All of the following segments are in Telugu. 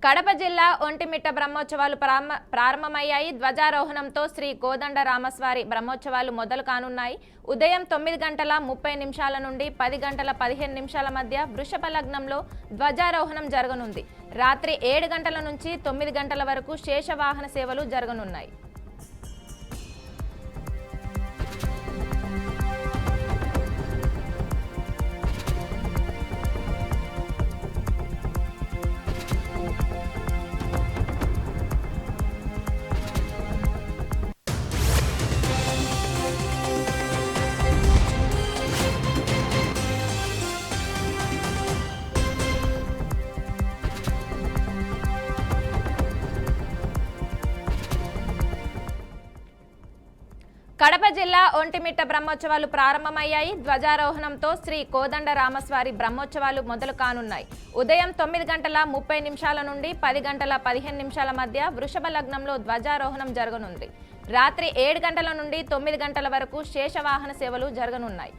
కడప జిల్లా ఒంటిమిట్ట బ్రహ్మోత్సవాలు ప్రారంభమయ్యాయి. ధ్వజారోహణంతో శ్రీ కోదండ రామస్వారి బ్రహ్మోత్సవాలు మొదలు కానున్నాయి. ఉదయం 9:30 నుండి 10:15 మధ్య వృషభ లగ్నంలో ధ్వజారోహణం జరగనుంది. రాత్రి 7 గంటల నుంచి 9 గంటల వరకు శేషవాహన సేవలు జరగనున్నాయి. కడప జిల్లా ఒంటిమిట్ట బ్రహ్మోత్సవాలు ప్రారంభమయ్యాయి. ధ్వజారోహణంతో శ్రీ కోదండ రామస్వారి బ్రహ్మోత్సవాలు మొదలు కానున్నాయి. ఉదయం 9:30 నుండి 10:15 మధ్య వృషభ లగ్నంలో ధ్వజారోహణం జరగనుంది. రాత్రి 7 గంటల నుండి 9 గంటల వరకు శేషవాహన సేవలు జరగనున్నాయి.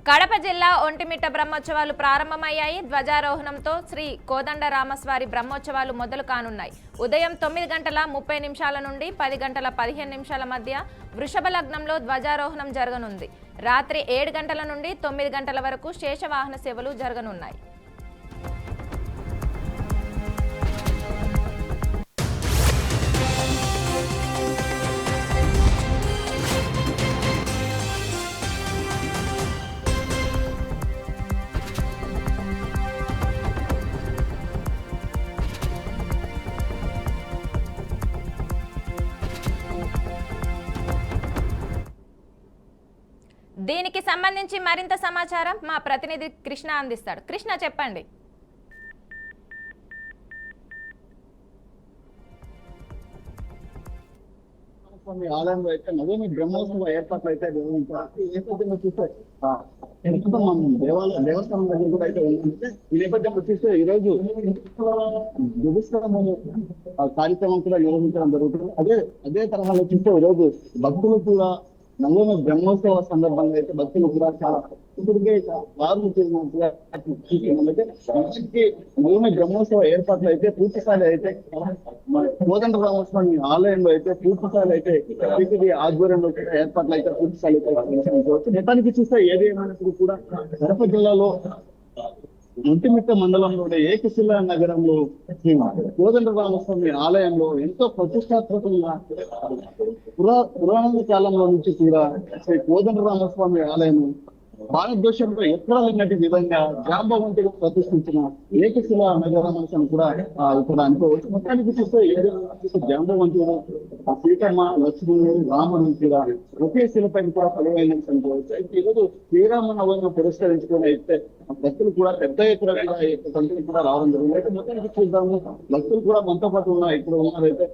కడప జిల్లా ఒంటిమిట్ట బ్రహ్మోత్సవాలు ప్రారంభమయ్యాయి. ధ్వజారోహణంతో శ్రీ కోదండ రామస్వారి బ్రహ్మోత్సవాలు మొదలు కానున్నాయి. ఉదయం 9:30 నుండి 10:15 మధ్య వృషభ లగ్నంలో ధ్వజారోహణం జరగనుంది. రాత్రి 7 గంటల నుండి 9 గంటల వరకు శేషవాహన సేవలు జరగనున్నాయి. దీనికి సంబంధించి మరింత సమాచారం మా ప్రతినిధి కృష్ణ అందిస్తాడు. కృష్ణ, చెప్పండి. ఆలయంలో అయితే నవమి బ్రహ్మోత్సవ ఏర్పాట్లు అయితే దేవస్థానం దగ్గర కూడా అయితే ఉందంటే ఈ నేపథ్యంలో చూస్తే ఈ రోజు దురస్థానము కార్యక్రమం కూడా నిర్వహించడం జరుగుతుంది. అదే తరహాలో చూస్తే ఈ రోజు భక్తులు కూడా నవమి బ్రహ్మోత్సవ సందర్భంగా అయితే భక్తులు కూడా చాలా ఇప్పటికే వారు నవమి బ్రహ్మోత్సవ ఏర్పాట్లు అయితే పూర్తిస్థాయి అయితే కోదండ రామస్వామి ఆలయంలో అయితే పూర్తిస్థాయి అయితే టీటీడీ ఆధ్వర్యంలో కూడా ఏర్పాట్లు అయితే పూర్తిస్థాయి అయితే మొత్తానికి చూస్తే ఏదేమైనప్పుడు కూడా కడప జిల్లాలో ఒంటిమిట్ట మండలంలోని ఏకశిలా నగరంలో శ్రీ కోదండ రామస్వామి ఆలయంలో ఎంతో ప్రతిష్టాత్మకంగా పురాణ కాలంలో నుంచి కూడా శ్రీ కోదండ రామస్వామి ఆలయం భారతదేశంలో ఎక్కడ లేనటి విధంగా జాంబవంతిగా ప్రతిష్ఠించిన ఏకశిలా నగరం అని కూడా ఇక్కడ అనుకోవచ్చు. మొత్తానికి చూస్తే జాంబవంతుడు సీతమ్మ, లక్ష్మణుడు, రాముడు కూడా ఒకే శిలపై కూడా కొలువైనట్టు అనుకోవచ్చు. అయితే ఈరోజు శ్రీరామనవమిని పురస్కరించుకొని అయితే భక్తులు కూడా పెద్ద ఎత్తున కూడా రావడం జరిగింది. అయితే మొత్తానికి చూద్దాము, భక్తులు కూడా మనతో పాటు ఇక్కడ ఉన్నారైతే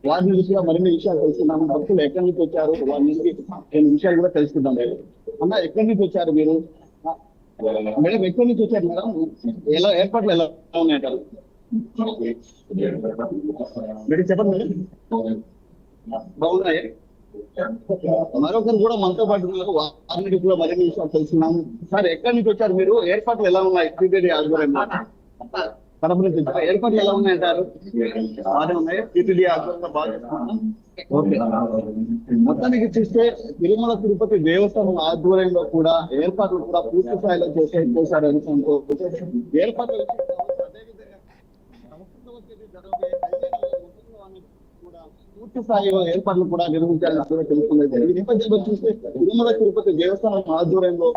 వారి నుంచి కూడా మరిన్ని విషయాలు తెలుసుకున్నాము. భక్తులు ఎక్కడి నుంచి వచ్చారు, వారి నుంచి కొన్ని విషయాలు కూడా తెలుసుకుందాం. అన్న, ఎక్కడి నుంచి వచ్చారు మీరు? మేడం, ఎక్కడి నుంచి వచ్చారు మేడం? ఎలా ఏర్పాట్లు ఎలా ఉన్నాయంటారు? మీరు చెప్పండి మేడం. బాగున్నాయి. మరొకరు కూడా మనతో పాటు ఉన్నారు, వారి నుంచి కూడా మరిన్ని విషయాలు తెలుసుకున్నాము. సార్, ఎక్కడి నుంచి వచ్చారు మీరు? ఏర్పాట్లు ఎలా ఉన్నాయి టీటీడీ ఆధ్వర్యంలో? కడప నుంచి ఏర్పాట్లు ఎలా ఉన్నాయంటారు? బాగానే ఉన్నాయి. టీటీడీ ఆధ్వర్యంలో బాగా. ఓకే, మొత్తానికి చూస్తే తిరుమల తిరుపతి దేవస్థానం ఆధ్వర్యంలో కూడా ఏర్పాట్లు కూడా పూర్తి స్థాయిలో చేశారని ఏర్పాట్లు కూడా పూర్తి స్థాయిలో ఏర్పాట్లు కూడా నిర్వహించాలని కూడా తెలుస్తుంది. ఈ నేపథ్యంలో చూస్తే తిరుమల తిరుపతి దేవస్థానం ఆధ్వర్యంలో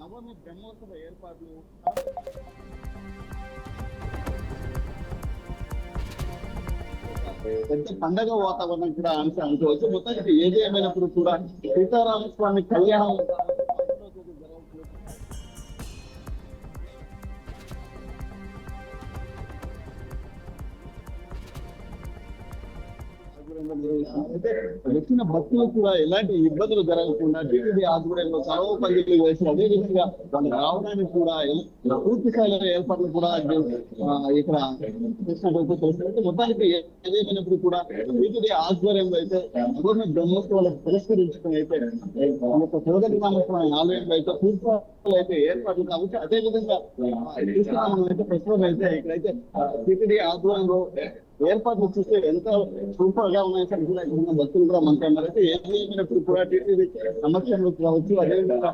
నవమి బ్రహ్మోత్సవ ఏర్పాట్లు పెద్ద పండగ వాతావరణం కూడా అనుకోవచ్చు. మొత్తానికి ఏది ఏమైనప్పుడు కూడా సీతారామస్వామి కళ్యాణం అయితే వచ్చిన భక్తులు కూడా ఎలాంటి ఇబ్బందులు జరగకుండా టీటీడీ ఆధ్వర్యంలో సర్వ పందిళ్లు వేసి అదే విధంగా వాళ్ళు రావడానికి కూడా పూర్తి స్థాయిలో ఏర్పాట్లు కూడా ఇక్కడ చేసినట్టు తెలుస్తుంది. మొత్తానికి ఏదేమైనప్పుడు కూడా టీటీడీ ఆధ్వర్యంలో అయితే నవమి బ్రహ్మోత్సవాలు పురస్కరించుకుని అయితే కోదండ రామస్వామి ఆలయంలో అయితే పూర్తి అయితే ఏర్పాట్లు కావచ్చు. అదే విధంగా చూస్తున్నాం అయితే ప్రస్తుతం అయితే ఇక్కడైతే టీటీడీ ఆధ్వర్యంలో ఏర్పాట్లు చూస్తే ఎంత సూపర్ గా ఉన్నాయి సార్. భక్తులు కూడా మనకి అన్నారైతే ఏది ఏమైనప్పుడు కూడా టీటీడీ సమక్షంలో కావచ్చు. అదేవిధంగా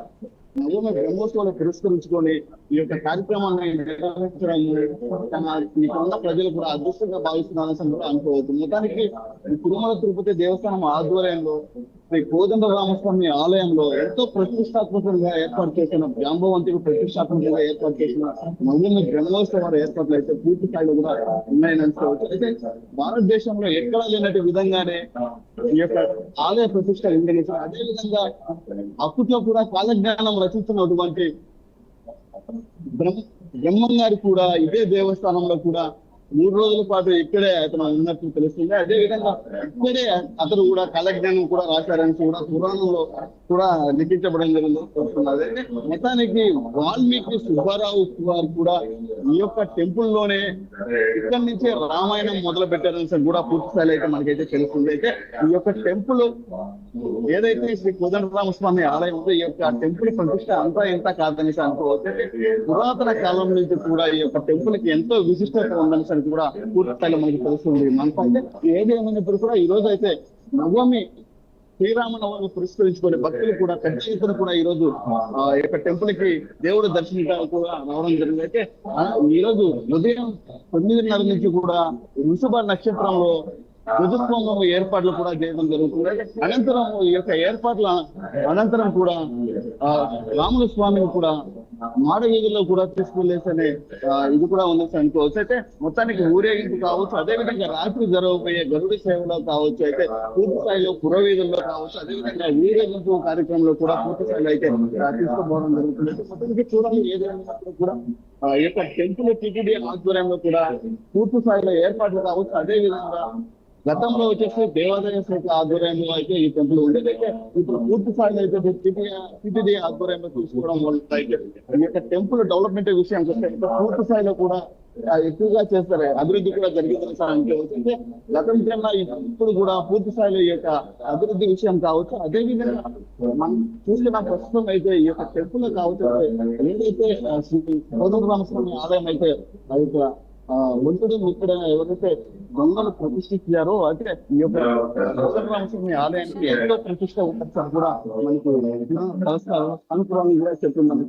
నవమి బ్రహ్మోత్సవాలు పురస్కరించుకొని ఈ యొక్క కార్యక్రమాన్ని నిర్వహించడం ఇక్కడున్న ప్రజలు కూడా అదృష్టంగా భావిస్తున్నారని కూడా అనుకోవచ్చు. మొత్తానికి తిరుమల తిరుపతి దేవస్థానం ఆధ్వర్యంలో శ్రీ కోదండ రామస్వామి ఆలయంలో ఎంతో ప్రతిష్టాత్మకంగా ఏర్పాటు చేసిన జాంబవంతికి ప్రతిష్టాత్మకంగా ఏర్పాటు చేసిన నవమి బ్రహ్మోత్సవాల ఏర్పాట్లు అయితే పూర్తి స్థాయిలో కూడా ఉన్నాయని అనుకోవచ్చు. అయితే భారతదేశంలో ఎక్కడా లేనట్టు విధంగానే ఈ యొక్క ఆలయ ప్రతిష్ట ఇండియన్ అదే విధంగా అప్పట్లో కూడా కాలజ్ఞానం రచిస్తున్నటువంటి బ్రహ్మం గారు కూడా ఇదే దేవస్థానంలో కూడా 3 రోజుల పాటు ఇక్కడే అతను ఉన్నట్టు తెలుస్తుంది. అదే విధంగా ఇక్కడే అతను కూడా కాలజ్ఞానం కూడా రాశారని కూడా పురాణంలో కూడా లిఖించబడం జరుగుతుంది. మొత్తానికి వాల్మీకి సుబ్బారావు గారు కూడా ఈ యొక్క టెంపుల్ లోనే ఇక్కడి నుంచే రామాయణం మొదలు పెట్టారని కూడా పూర్తి స్థాయిలో అయితే మనకైతే తెలుస్తుంది. అయితే ఈ యొక్క టెంపుల్ ఏదైతే శ్రీ కోదండరామస్వామి ఆలయం ఉందో ఈ యొక్క టెంపుల్ ప్రతిష్ట అంతా ఎంత కాదనేసి అనుకోవచ్చు. పురాతన కాలం నుంచి కూడా ఈ యొక్క టెంపుల్ కి ఎంతో విశిష్టత ఉందని కూడా పూర్తి స్థాయిలో మనకి తెలుస్తుంది. మనకంటే ఏదేమైనప్పుడు కూడా ఈ రోజు అయితే నవమి శ్రీరామనవమి పురస్కరించుకునే భక్తులు కూడా పెద్ద ఎత్తున కూడా ఈ రోజు ఈ యొక్క టెంపుల్ కి దేవుడు దర్శించడానికి కూడా రావడం జరిగింది. అయితే ఈ రోజు ఉదయం 9:30 నుంచి కూడా వృషభ నక్షత్రంలో ధ్వజస్తంభం ఏర్పాట్లు కూడా చేయడం జరుగుతుంది. అనంతరం ఈ యొక్క ఏర్పాట్ల అనంతరం కూడా రాముల స్వామిని కూడా మాడ వీధుల్లో కూడా తీసుకెళ్లేసనే ఇది కూడా ఉందని అనుకోవచ్చు. అయితే మొత్తానికి ఊరేగింపు కావచ్చు, అదేవిధంగా రాత్రి జరగబోయే గరుడి సేవలో కావచ్చు, అయితే పూర్తి స్థాయిలో పురవీధుల్లో కావచ్చు, అదేవిధంగా ఊరేగింపు కార్యక్రమంలో కూడా పూర్తి స్థాయిలో అయితే తీసుకుపోవడం జరుగుతుంది. మొత్తానికి చూడాలి ఏదైనప్పుడు కూడా ఈ యొక్క టెంపుల్ టీటీడీ ఆధ్వర్యంలో కూడా పూర్తి స్థాయిలో ఏర్పాట్లు కావచ్చు. అదే విధంగా గతంలో వచ్చేసి దేవాదాయ శాఖ ఆధ్వర్యంలో అయితే ఈ టెంపుల్ ఉండేది. అయితే ఇప్పుడు పూర్తి స్థాయిలో అయితే టీటీడీ ఆధ్వర్యంలో తీసుకోవడం వల్ల అయితే ఈ యొక్క టెంపుల్ డెవలప్మెంట్ విషయానికి వస్తే పూర్తి స్థాయిలో కూడా ఎక్కువగా చేస్తారు, అభివృద్ధి కూడా జరిగిందని సార్ అంటే గతం కన్నా ఇప్పుడు కూడా పూర్తి స్థాయిలో ఈ యొక్క అభివృద్ధి విషయం కావచ్చు. అదే విధంగా మనం చూసిన ప్రస్తుతం అయితే ఈ యొక్క టెంపుల్ కావచ్చు, ఏదైతే శ్రీ కోదండ రామస్వామి ఆలయం అయితే ఇక్కడ ఒంటుడు ఇక్కడ ఎవరైతే దొంగలు ప్రతిష్ఠించారో అయితే ఈ యొక్క కోదండరామస్వామి ఆలయానికి ఎంతో ప్రతిష్ట ఉందని కూడా మనకు అనుకూలంగా కూడా చెప్తున్నారు.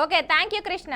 Okay, thank you Krishna.